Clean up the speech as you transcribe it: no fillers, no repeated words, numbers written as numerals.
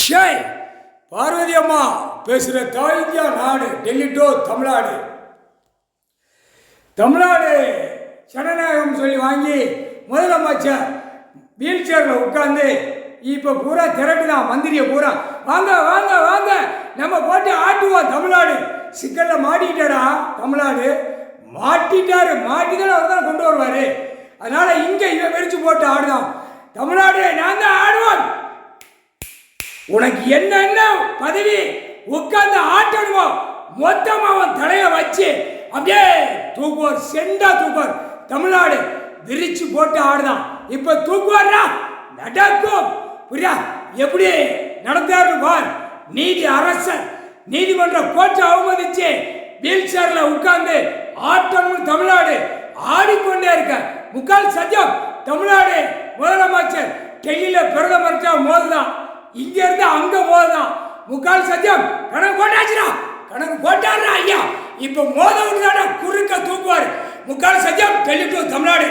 ஷாய் பார்வதி அம்மா பேசுகிற தாய் இந்தியா நாடு டெல்லி டு தமிழ்நாடு. தமிழ்நாடு ஜனநாயகம் சொல்லி வாங்கி முதலமைச்சர் வீல் சேரில் உட்காந்து இப்போ பூரா திரட்டுதான் மந்திரியை பூரா வாங்க வாங்க வாங்க நம்ம போட்டு ஆட்டுவோம். தமிழ்நாடு சிக்கலில் மாட்டிக்கிட்டாடா. தமிழ்நாடு மாட்டிட்டாரு. மாட்டிதான் அவர் தான் கொண்டு வருவார். அதனால இங்கே இவன் வெறிச்சு போட்டு ஆடுதான். தமிழ்நாடு நான் தான் ஆடுவோம். உனக்கு என்னென்ன பதவி உட்கார்ந்து ஆட்டணுமோ மொத்தமாக அவன் தலையை வச்சு அப்படியே தூக்குவார். செண்டா தூக்குவார். தமிழ்நாடு விரிச்சு போட்டு ஆடுதான். இப்போ தூக்குவாரா நடக்கும். புரியா எப்படி நடந்தாரு பார். நீதி அரசர் நீதிமன்ற கோர்ட்டை அவமதிச்சு வீல் சேரில் உட்கார்ந்து ஆட்டணும். தமிழ்நாடு ஆடிக்கொண்டே இருக்க முக்கால் சத்தியம். தமிழ்நாடு முதலமைச்சர் டெல்லியில் பிரதமர்கிட்ட மோதுதான். இங்க இருந்து அங்க மோதுதான். முக்கால் சத்தியம் கணக்கு போட்டாச்சுடா. கணக்கு போட்டாருடா ஐயா. இப்ப மோத விட்டுதாடா குறுக்க தூக்குவார். முக்கால் சத்தியம் டெல்லி டு தமிழ்நாடு.